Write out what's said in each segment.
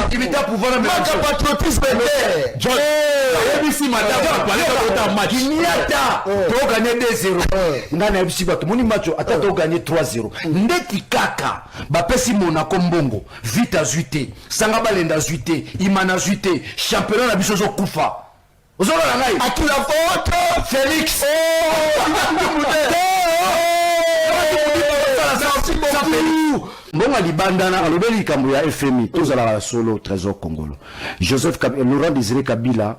légitimité à pouvoir la Maka patriotisme John, ABC madame, il n'y a pas. Tu as gagné 2-0. Ngana ABC bato, moni match, attends, tu as gagné 3-0. Ndeti kaka, bapesi Monaco mbongo, vite à zuité, Sangaba lenda zuité, Imana zuité, championnat na biso zo kufa. Ozolo la ngai. À qui la faute? Félix. Mbonga libandana alobeli kambo ya FMI tozala solo trésor congolo Joseph Kabila Laurent Désiré Kabila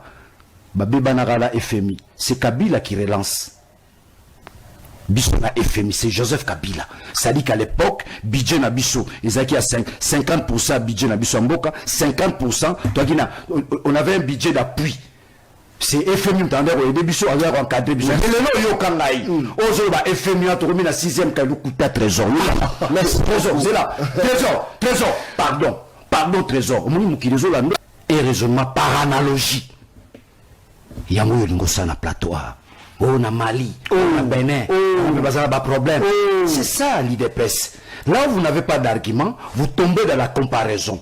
babebana la FMI c'est Kabila qui relance biso na FMI c'est Joseph Kabila ça dit qu'à l'époque budget na biso ezaki à 50% budget na biso mboka 50% toi qui na on avait un budget d'appui. C'est FMI m'tendait au début sur avoir encadré biso. Mais le nom yo kangai. Ozo ba FMI a tourné na 6e kalu kuta trésor. Mais trésor c'est là. Trésor. Pardon trésor. Moni mukirezo la et raisonnement par analogie. Yango yo lingo sana plateau. Oh na Mali, na Bénin, on va avoir problème. C'est ça l'IDPS. Là où vous n'avez pas d'argument, vous tombez dans la comparaison.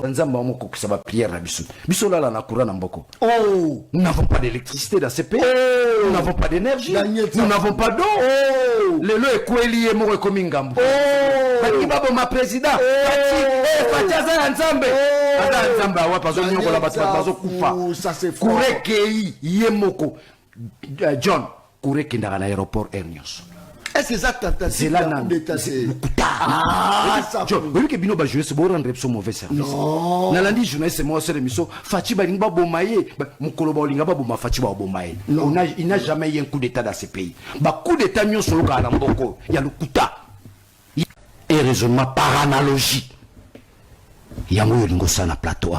Nzamba moko kusaba prière na biso. Biso là na courant na mboko. Oh, nous n'avons pas d'électricité dans ce pays. Oh, nous n'avons pas d'énergie. Nous n'avons pas d'eau. Oh, le lo ekweli mo ekomi ngambo. Oh, baki babo ma président. Fati aza nzambe. Aza nzamba wa pazo nyoko la bazo kufa. Ça c'est fort. Kureke yemoko. John, kureke ndaka na aéroport Ernios. Est-ce que ça c'est là nan oui que bino ba jouer c'est bon rendre so mauvais service na landi journaliste moi c'est l'émission Fachi ba lingba bomaye mukolo ba linga ba boma Fachi ba bomaye il n'a jamais eu un coup d'état dans ce pays ba coup d'état nyo solo ka na mboko ya lukuta et raisonnement par analogie yango yo lingo sana plateau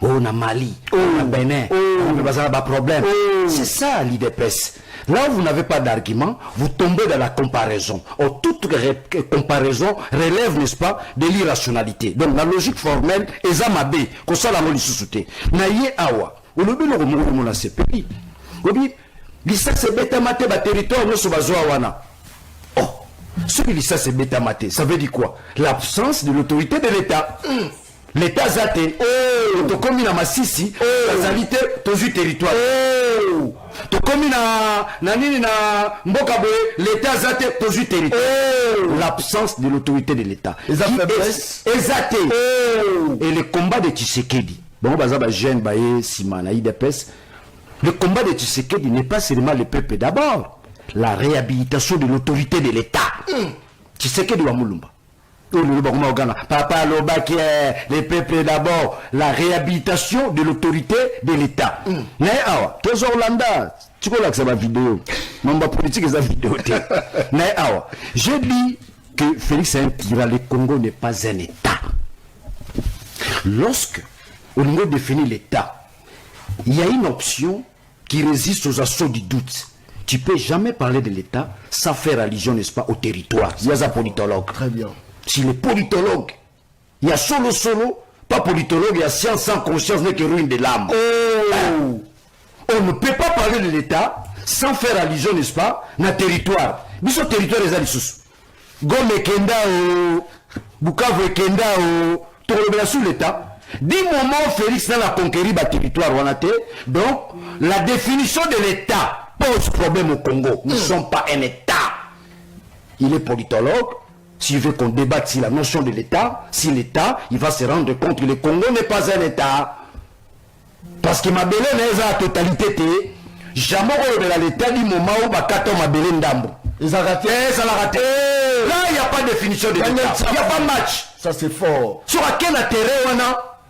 oh na Mali na Bénin on va avoir problème c'est ça l'IDPS. Là où vous n'avez pas d'argument, vous tombez dans la comparaison. Or, toute comparaison relève, n'est-ce pas, de l'irrationalité. Donc, la logique formelle, ezamabe, qu'on soit la molissusute. Naye awa, ou le bilo romo na CPI. Obi, lisa se beta mate ba territoire no so bazoa wana. Oh, ce que lisa se beta mate, ça veut dire quoi? L'absence de l'autorité de l'État. L'État zate, oh, to komi na masisi, zalité, to zu territoire. Oh, to komi na nini na mboka boye, l'État zate, to zu territoire. Oh, l'absence de l'autorité de l'État. Ezate. Oh, et le combat de Tshisekedi. Bon, bazaba jeune baye simana IDPS. Le combat de Tshisekedi n'est pas seulement le peuple d'abord, la réhabilitation de l'autorité de l'État. Tshisekedi wa Mulumba. Papa Lobaki, les peuples d'abord, la réhabilitation de l'autorité de l'État. Mais awa, tous Orlanda, tu connais que c'est ma vidéo. Mon politique est la vidéo. Mais awa, je dis que Félix Saint-Tira, le Congo n'est pas un État. Lorsque on veut définir l'État, il y a une option qui résiste aux assauts du doute. Tu ne peux jamais parler de l'État sans faire allusion, n'est-ce pas, au territoire. Il y a un politologue. Très bien. Si les politologues, il y a solo, pas politologue, il y a science sans conscience, n'est que ruine de l'âme. Oh. On ne peut pas parler de l'État sans faire allusion, n'est-ce pas, dans territoire. Mais ce territoire est à l'issous. Gome Kenda, Bukavu et Kenda, Torobela sous l'État. Du moment Félix n'a conquéri le territoire, donc la définition de l'État pose problème au Congo. Nous ne sommes pas un État. Il est politologue. S'il veut qu'on débatte sur la notion de l'État, si l'État, il va se rendre compte que le Congo n'est pas un État. Parce que ma belle n'est pas la totalité. Jamais on l'État du moment où ma belle ndambo. Ils ont raté. Ça l'a raté. Là, il n'y a pas de définition de l'État. Il n'y a pas de match. Ça, c'est fort. Sur quel intérêt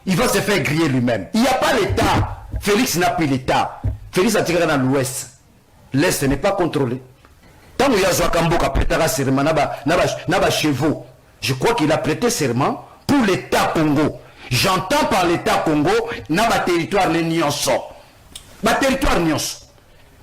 il va se faire griller lui-même. Il n'y a pas l'État. Félix n'a plus l'État. Félix a tiré dans l'Ouest. L'Est n'est pas contrôlé. Tant qu'il y a Zouakambo qui a prêté serment, chevaux. Je crois qu'il a prêté serment pour l'État Congo. J'entends par l'État Congo, n'a pas territoire les Nyonso. Territoire Nyonso.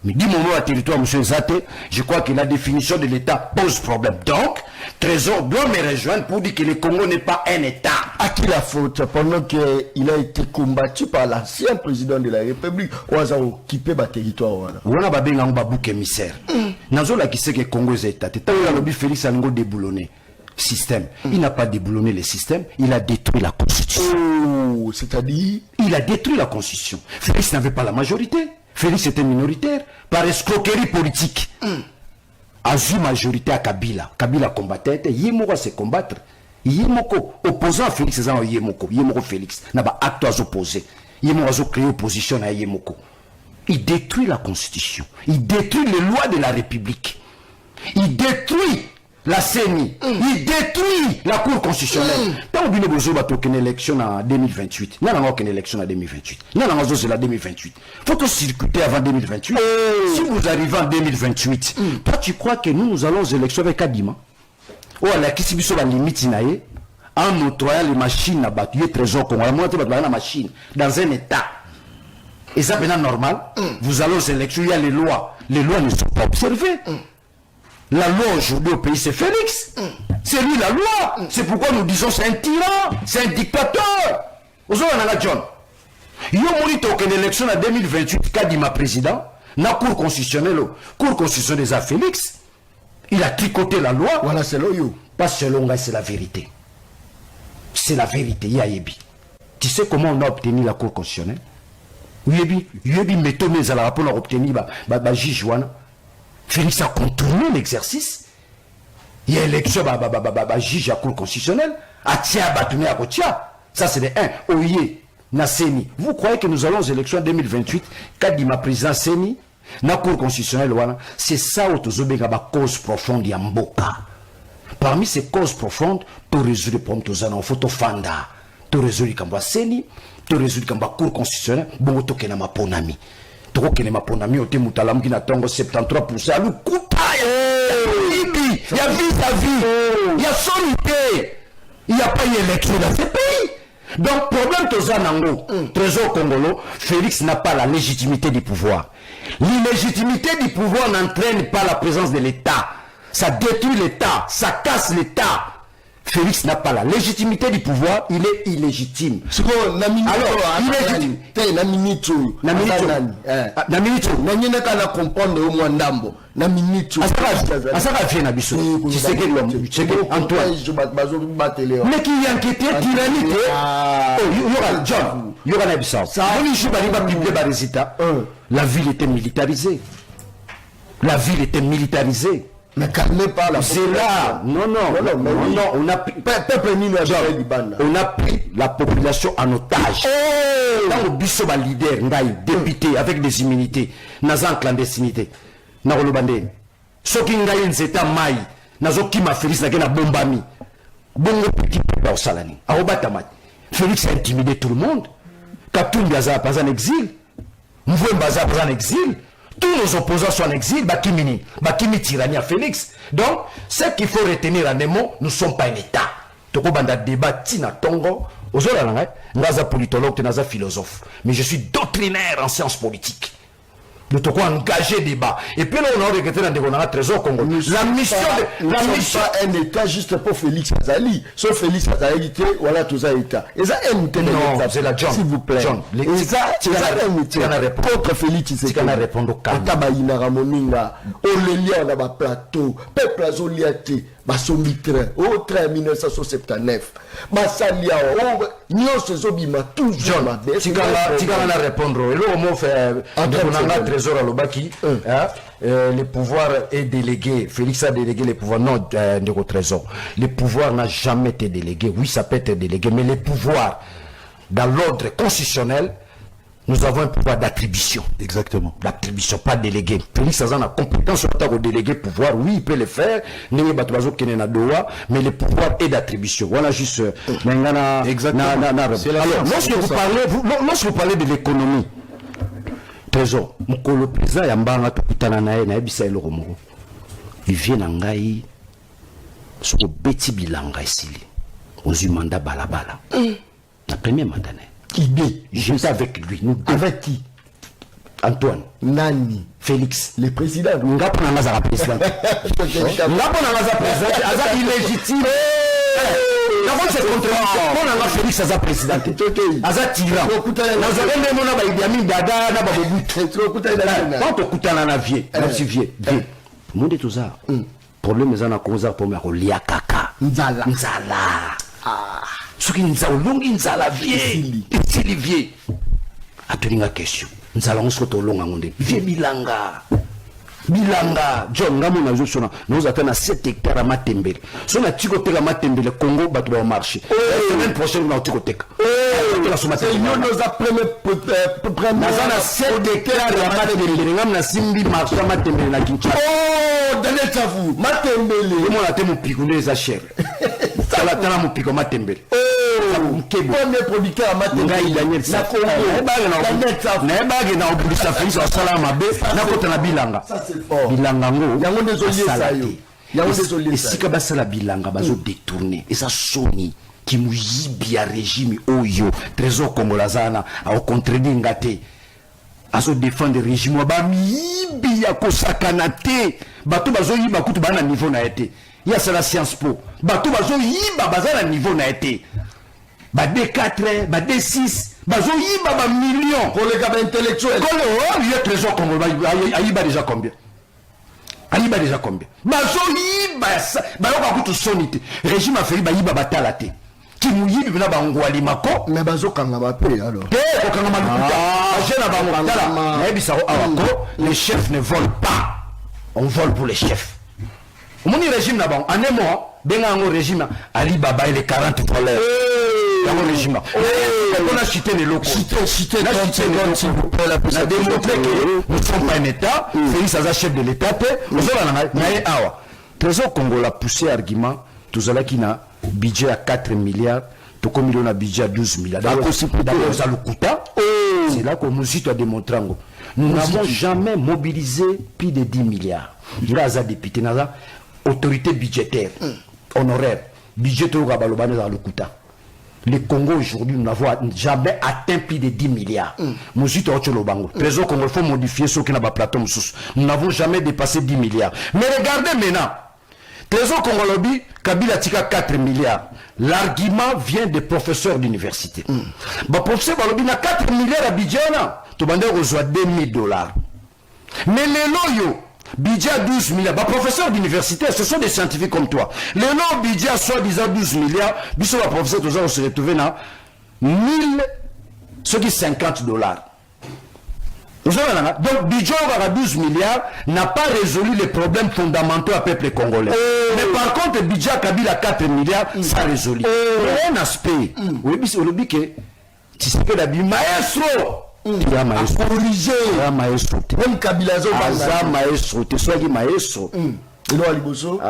Mais du moment où territoire, M. Zate, je crois que la définition de l'État pose problème. Donc, Trésor doit me rejoindre pour dire que le Congo n'est pas un État. À qui la faute pendant qu'il a été combattu par l'ancien président de la République, on a occupé le territoire. On a un babouc émissaire. Nazola qui sait que le Congo est État. Tant que lobby Félix a déboulonné système. Il n'a pas déboulonné le système, il a détruit la Constitution. Oh, c'est-à-dire il a détruit la Constitution. Félix n'avait pas la majorité. Félix était minoritaire par escroquerie politique. A vu majorité à Kabila. Kabila combattait, Yemoko se combattre. Yemoko, opposant à Félix, c'est Yemoko. Yemoko Félix, n'a pas acte à opposer. Yemoko a créé opposition à Yemoko. Il détruit la Constitution. Il détruit les lois de la République. Il détruit la CENI. Il détruit la Cour constitutionnelle. Tant que vous avez une élection en 2028, nous avons une élection en 2028. Nous avons en 2028. Il faut que circuiter avant 2028. Si vous arrivez en 2028, toi tu crois que nous allons aux élections avec Kadima? Ou à la Kissibiso la limite en octroyant les machines à battre, les trésors qu'on va monter la machine dans un état. Et ça c'est normal. Vous allez aux élections, il y a les lois. Les lois ne sont pas observées. La loi aujourd'hui au pays, c'est Félix. C'est lui la loi. C'est pourquoi nous disons c'est un tyran, c'est un dictateur. Vous avez un John. Il y a une élection en 2028, Kadima président, na Cour constitutionnelle des a Félix. Il a tricoté la loi. Voilà, c'est l'oyo. Pas selon moi, c'est la vérité. C'est la vérité, Yayebi. Tu sais comment on a obtenu la Cour constitutionnelle? Yayebi méthode à la rapport à obtenir juge Wana. Félix a contourné l'exercice. Il y a élection, juge à Cour constitutionnelle. Atia Batoumé à Kotia. Ça, c'est de 1. Oye, Nasseni. Vous croyez que nous allons aux élections en 2028, Kadima président Seni, na Cour constitutionnelle, c'est ça où tu as la cause profonde Yamboka. Parmi ces causes profondes, tu résous les problèmes, tu as photo fanda. Tu résous les Kamba Seni, tu résous les Cour constitutionnelle, bon, tu as ma ponami. Il y a 73%. Il y a vis-à-vis. Il y a solité. Il n'y a pas d'élection dans ce pays. Donc, problème de Zanango, Trésor Congolo, Félix n'a pas la légitimité du pouvoir. L'illégitimité du pouvoir n'entraîne pas la présence de l'État. Ça détruit l'État, ça casse l'État. Félix n'a pas la légitimité du pouvoir, il est illégitime. Alors, illégitime. Mais qui est inquiété, tyrannique. John, il y aura un épisode. La ville était militarisée. La ville était militarisée. Mais calmez pas la c'est là. Non, on a pris la population en otage. Dans le biso leader, député avec des immunités, dans clandestinité. Dans le bandé. Ce qui est état maï, dans qui m'a Félix na bombami. Bongo petit peuple au salani. Félix a intimidé tout le monde. Katoum Gaza pas en exil. Mouvouen Baza pas en exil. Tous nos opposants sont en exil, Bakimini tyrannie à Félix. Donc, ce qu'il faut retenir en émo, nous ne sommes pas un État. Toko banda débat tina tongo, ozola nanga, naza politologue, naza philosophe. Mais je suis doctrinaire en sciences politiques. Nous devons engager débat. Et puis là, on a regretté dans le Trésor Congo. La mission pas un État juste pour Félix Azali. Sauf Félix Azali, voilà tout ça État. Et ça, non, c'est la John. S'il vous plaît. John, et ça, tu as contre Félix Azali. Tu as répondu au calme. Tabaïna Ramoninga, Olélia, on a un plateau, peuple azoliate, Basombitre, au train 1979. Basalia, Nyon Sezobima, toujours. Tu vas répondre. Et là, on fait un trésor à l'Obaki. Le pouvoir est délégué. Félix a délégué les pouvoirs. Non, de trésor. Le pouvoir n'a jamais été délégué. Oui, ça peut être délégué. Mais les pouvoirs, dans l'ordre constitutionnel, nous avons un pouvoir d'attribution. Exactement. D'attribution, pas délégué. Félix a la compétence sur le délégué pouvoir. Oui, il peut le faire. Mais le pouvoir est d'attribution. Voilà juste. Exactement. Alors, lorsque vous parlez de l'économie, Trésor, le président Yambanga Topitana na Ebisa Eloromoro. Il vient en Gaï, sur le Betty Bilanga ici. Aux mandat balabala. La première mandat. Idée. J'étais avec lui. Avec qui? Antoine nani Félix le président ngapo na ngaza président ngapo na ngaza président aza illégitime d'abord c'est contradiction on a Félix aza président aza tyran na zone mona ba Idi Amin Dada na ba Mobutu quand okutana na vie na si vie monde tout ça problème ezana koza pour me kolia kaka nzala soki nzala olongi nzala vie esili vie atolinga question nzala ngo soto longa ngonde vie bilanga John ngamo na zosona nous attend à 7 hectares à Matembele sona tiko teka Matembele Congo bato ba marché semaine prochaine na tiko teka c'est nous nos premier na 7 hectares à Matembele ngam na simbi marché Matembele na Kinshasa Daniel Tavou Matembele mo na temo pikunde za cher tala mo piko Matembele premier producteur à Matembele Daniel Tavou na ebage na obulisa Félix wa salama be na kota na bilanga bilanga ngo yango désolé esika basala bilanga bazo détourner eza soni kimuyibi ya régime oyo trésor congolazana au contredire ngate azo défendre régime ba miyibi ya kosakana te bato bazo yiba kutu bana niveau na été ya sala science po bato bazo yiba bazala niveau na été ba D4 ba D6 bazo yiba ba millions pour les gars intellectuels quand le trésor congolais ayiba déjà combien Aliba déjà combien? Bazo yiba bayoka kutu sonite. Régime a fait bayiba batala te. Ki muyibi bina bangwali mako. Mais bazo kanga ba paix alors. Eh, okanga malukuta. Ajena bango tala. Na ebisa awako, les chefs ne volent pas. On vole pour les chefs. Moni régime na bango, en un mois, benga ngo régime Ali Baba et les 40 voleurs. Dans le régime. On a cité les locaux. Cité la démontré que nous ne sommes pas un État. Félix Aza chef de l'État. Nous avons Trésor Congo a poussé argument. Tout cela qui n'a budget à 4 milliards. Tout comme il a un budget à 12 milliards. C'est là que nous a démontré. Nous n'avons jamais mobilisé plus de 10 milliards. Nous avons député, nous avons autorité budgétaire, honoraire, budget au Rabalobane dans le Kouta. Le Congo aujourd'hui, nous n'avons jamais atteint plus de 10 milliards. Nous avons Trésor Congo, il faut modifier ce qui n'a pas plateau. Nous n'avons jamais dépassé 10 milliards. Mais regardez maintenant, Trésor Congo lobby, Kabila tika 4 milliards. L'argument vient des professeurs d'université. Le professeur Balobi n'a 4 milliards à budget, tu vas reçoit $2,000. Mais les loyaux, budget à 12 milliards. Professeurs d'université, ce sont des scientifiques comme toi. Les noms budget à soi-disant 12 milliards, bisous la professeur, tous on se retrouve dans 1000, ce qui est $50. Donc, budget à 12 milliards n'a pas résolu les problèmes fondamentaux à peuple congolais. Mais par contre, le budget à Kabila 4 milliards, ça résolu. Un aspect, on dit que tu sais que la maestro. Ya maestro corriger ya maestro même Kabilazo baza maestro te soki maestro elo aliboso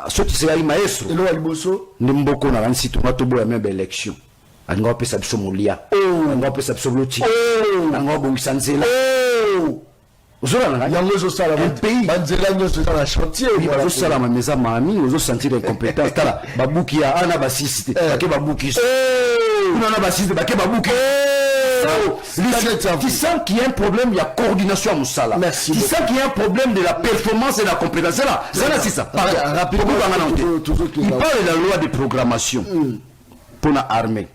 so tu sais maestro elo aliboso ndimboko na kansi to matobo ya membe election anga pesa biso molia anga pesa biso loti anga bo sanzela ozola na yango zo sala un pays banzela nyoso za chantier zo sala ma meza mami ozo sentir incompétence tala babuki ya ana basiste bake babuki kuna na basiste bake babuki. Tu sens qu'il y a un problème, il y a coordination à Moussala. Merci. Tu sens qu'il y a un problème de la performance et de la compétence. C'est là, c'est ça. Il parle de la loi de programmation pour l'armée.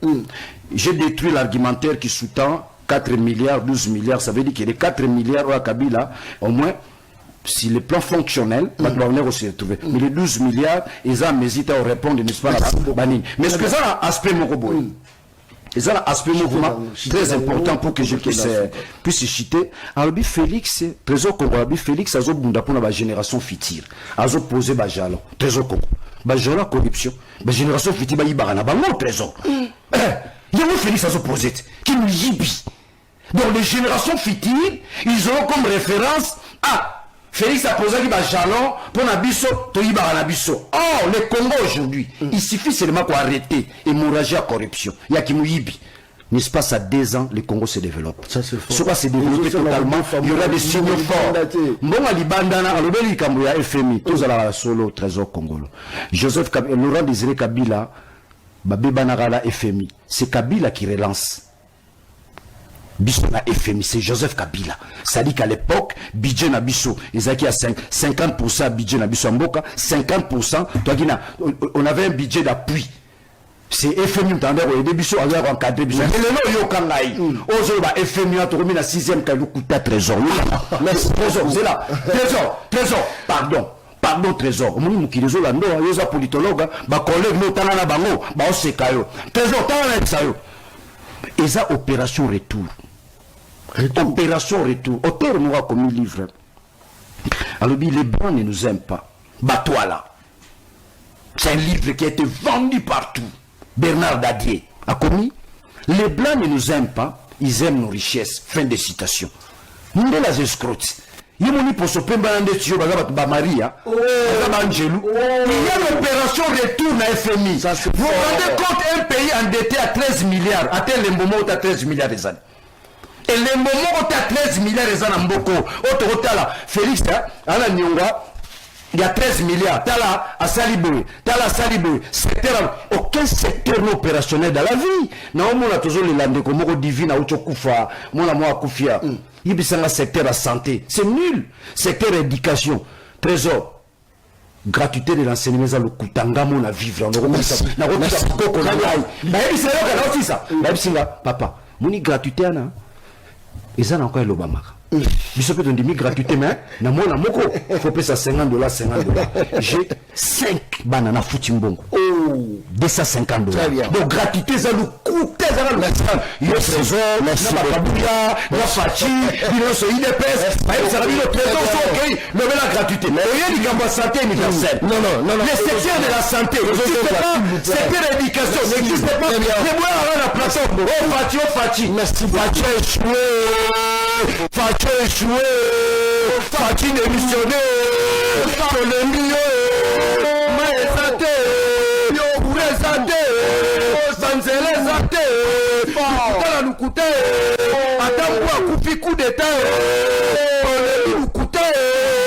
J'ai détruit l'argumentaire qui sous-tend 4 milliards, 12 milliards. Ça veut dire que les 4 milliards au Kabila, au moins, si le plan fonctionnel, on va venir aussi retrouver. Mais les 12 milliards, ils ont hésité à répondre, n'est-ce pas, mais est-ce que ça a un aspect Moroboy? Et ça, l'aspect mouvement très important pour que je puisse citer. Alors, Félix, Trésor Congo, Félix, a bunda pour la génération future. A posé Bajalo, Trésor Congo. Bajalo, corruption. La génération future, il y a un trésor. Il y a un Félix a posé, qui nous yibi. Donc, les générations futures, ils ont comme référence à Félix a posé un jalon pour Nabiso, Toyiba Nabiso. Oh, le Congo aujourd'hui, il suffit seulement pour arrêter l'hémorragie à corruption. Il y a qui mouyibi. N'est-ce pas, ça 2 ans, le Congo se développe. Ça se fait. Soit se développer totalement, il y aura des signaux forts. Mbonga Libandana, Alobeli Kambuya, FMI, tous à la solo, Trésor Congolo. Joseph Kabila, Laurent Désiré Kabila, Babé Banagala, FMI. C'est Kabila qui relance. biso na FMI, c'est Joseph Kabila. C'est-à-dire qu'à l'époque, budget na biso, ils avaient à 50% budget na biso mboka, 50%, on avait un budget d'appui. C'est FMI, au début, on avait encadré biso. Mais le nom yo kangai. Ozo ba FMI a tourné na 6e kalu kuta trésor. Trésor, c'est là. Trésor, pardon trésor. Omoni mukirezo la ndo, yoza politologue, ba collègue no tanga na bango, ba oseka yo. Trésor tanga na ça yo. Et ça opération retour. Opération retour. Auteur nous a commis livre. Alors, les Blancs ne nous aiment pas. Batouala. C'est un livre qui a été vendu partout. Bernard Dadier a commis. Les Blancs ne nous aiment pas. Ils aiment nos richesses. Fin de citation. Nous sommes les escrocs. Il y a Maria. Il y a l'opération retour na FMI. Vous vous rendez compte un pays endetté à 13 milliards. À tel moment où tu as 13 milliards des années. Et le moment où tu as 13 milliards des années en Boko, Félix, à la Nyonga, il y a 13 milliards. Tala à Saliboué, aucun secteur opérationnel dans la vie. Non, on a toujours les landés comme on divine à Ouchoukoufa, mon amour à Koufia. Il y a un secteur à santé. C'est nul. Secteur éducation. Trésor. Gratuité de l'enseignement, le Koutanga, mon à vivre. Papa, mon gratuité, et ça, encore l'Obama. Bisous peut demi gratuité, mais na moi na moko faut payer ça $50, $50. J'ai 5 bananas futimbongo. Oh, 250 $. Donc gratuité ça nous coûte ça le il trésor, na babouya, na fachi, il so IDPS, ça la le trésor OK, le la gratuité. Mais rien du camp santé universelle. Non. Le secteur de la santé, secteur de l'éducation n'existe pas. Les moyens à la plateforme. Oh fachi. Merci fachi échoué. Fachi échoué, Fachi démissionné, le milieu, Maïsate, Yourezate, Sanzelezate, Kutala Lukute, Atambua Koufi coup d'état, Lukute,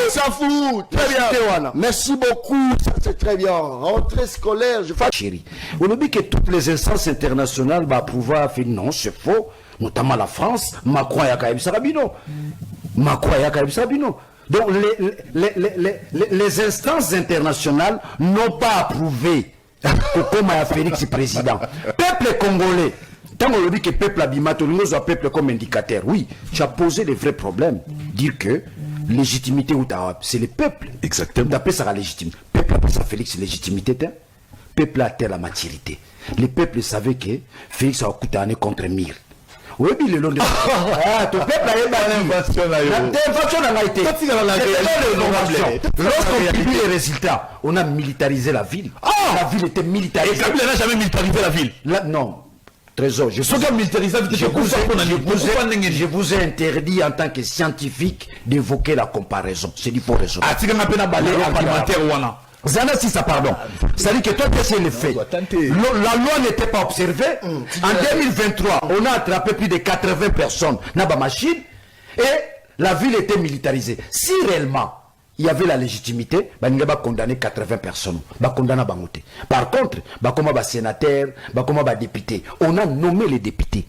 ça fout, très bien. Merci beaucoup, ça c'est très bien. Rentrée scolaire, je fais chérie. On oublie que toutes les instances internationales vont pouvoir faire non, c'est faux. Notamment la France, Macron et Akaïb Sarabino. Donc les instances internationales n'ont pas approuvé comme Félix président. Peuple congolais, tant on dit que peuple abimato, nous avons peuple comme indicateur. Oui, tu as posé les vrais problèmes. Dire que légitimité c'est le peuple. Exactement. D'après ça, la légitimité. Peuple appelle ça Félix légitimité. Peuple a terre la maturité. Les peuples savaient que Félix a coûté année contre Mire. Oui, mais le long de ton peuple lorsqu'on publie les résultats, on a militarisé la ville. La ville était militarisée. Et Kabila n'a jamais militarisé la ville. Non. Trésor, je vous ai interdit en tant que scientifique d'évoquer la comparaison. C'est du faux raison. Zana si ça pardon. C'est-à-dire que toi tu sais le fait. La loi n'était pas observée. En 2023, on a attrapé plus de 80 personnes dans la machine et la ville était militarisée. Si réellement il y avait la légitimité, il va condamner 80 personnes. Par contre, comme sénateur, comme député, on a nommé les députés.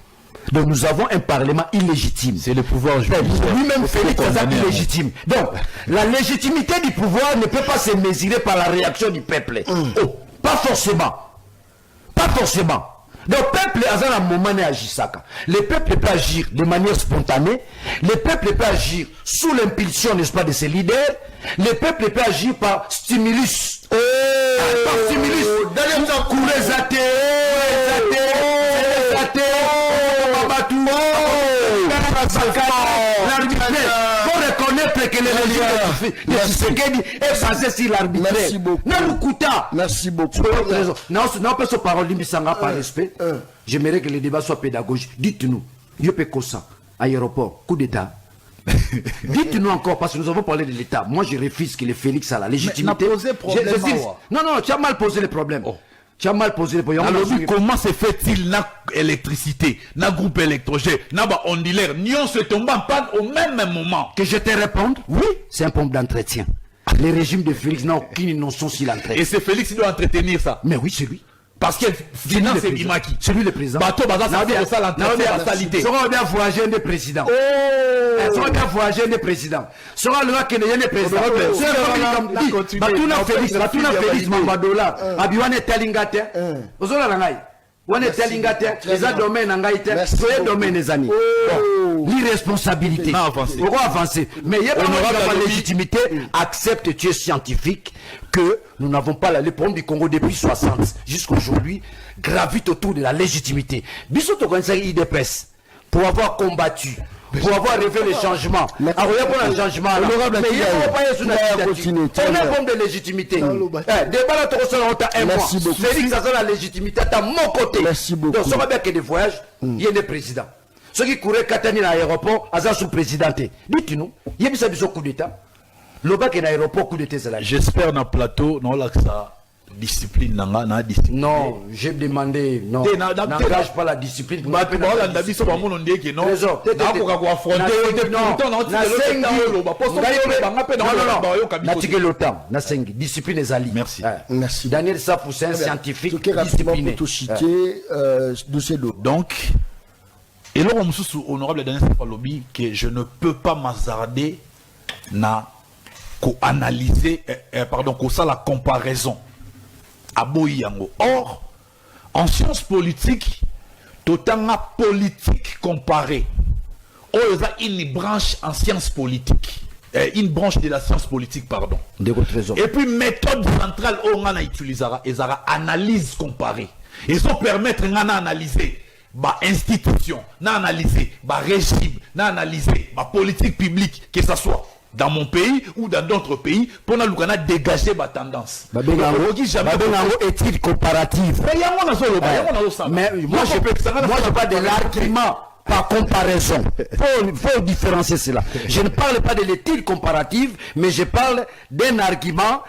Donc nous avons un parlement illégitime. C'est le pouvoir judiciaire. Lui-même Félix est illégitime. Donc la légitimité du pouvoir ne peut pas se mesurer par la réaction du peuple. Oh, pas forcément. Pas forcément. Donc le peuple a un moment d'agisaka. Le peuple peut agir de manière spontanée. Le peuple peut agir sous l'impulsion, n'est-ce pas, de ses leaders. Le peuple peut agir par stimulus. Par stimulus. Faut reconnaître que les Tshisekedi est basé sur l'arbitraire. Merci beaucoup. Merci beaucoup. Non, pas ce parole par respect. J'aimerais que le débat soit pédagogique. Dites-nous, Yopekosa, aéroport, coup d'État. Dites-nous encore, parce que nous avons parlé de l'État. Moi, je refuse que le Félix a la légitimité. Non, tu as mal posé le problème. Tu as mal posé le problème. Alors, comment se fait-il na électricité, na groupe électrogène, na ondilaire, nion se tombe en panne au même moment? Que je te réponde? Oui, c'est un pompe d'entretien. Le régime de Félix n'a aucune notion sur l'entretien. Et c'est Félix qui doit entretenir ça? Mais oui, c'est lui. parce que finance et bimaki. C'est lui le président. Bateau baza ça fait ça l'entretien la salité. Sera bien voyager des présidents. Sera bien voyager des présidents. Sera le que les présidents. Batuna Félix Mambadola. Abiwane Telingate. Ozola langai. Wane Telingate. Les domaines nangaite. Soyez domaines les amis. L'irresponsabilité. On va avancer. Mais il y a pas de légitimité. Accepte, tu es scientifique, que nous n'avons pas les problèmes du Congo depuis 60 jusqu'à aujourd'hui gravitent autour de la légitimité. Bissoto connaissait l'IDPS pour avoir combattu, pour avoir révélé les changements. Alors il y a pas de changement. Mais il faut pas sur la continuité. On a un problème de légitimité. Débat là tu reçois un mois. Félix a la légitimité à mon côté. Merci beaucoup. Donc ça va bien que des voyages, il y a des présidents. Ceux qui couraient Katani à l'aéroport, à sous présidenté. Dites-nous, il y a mis ça au coup d'état. Le bac est dans l'aéroport, coup d'état, c'est là. J'espère dans le plateau, non, là, que ça discipline, discipline. Non, j'ai demandé, non, n'engage pas la discipline. Non, discipline est ali. Merci. Merci. Daniel Safou, c'est un scientifique discipliné. Donc, et là, on me honorable Daniel Safou lobby que je ne peux pas m'hazarder na analyser, pardon, ça la comparaison à Boyango. Or, en sciences politiques, tout en politique comparée, il y a une branche en sciences politiques, une branche de la science politique, pardon. Et puis, méthode centrale, on a utilisé, ils ont analyse comparée. Ils ont permettre d'analyser ba institution, d'analyser ba régime, d'analyser ba politique publique, que ce soit dans mon pays ou dans d'autres pays, pour nous dégager ma tendance. Étude comparative. Mais moi, je parle de l'argument par comparaison. Faut différencier cela. Je ne parle pas de l'étude comparative, mais je parle d'un argument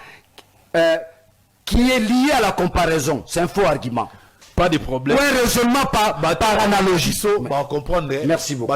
qui est lié à la comparaison. C'est un faux argument. Pas de problème. Un raisonnement par analogie. On va comprendre. Merci beaucoup.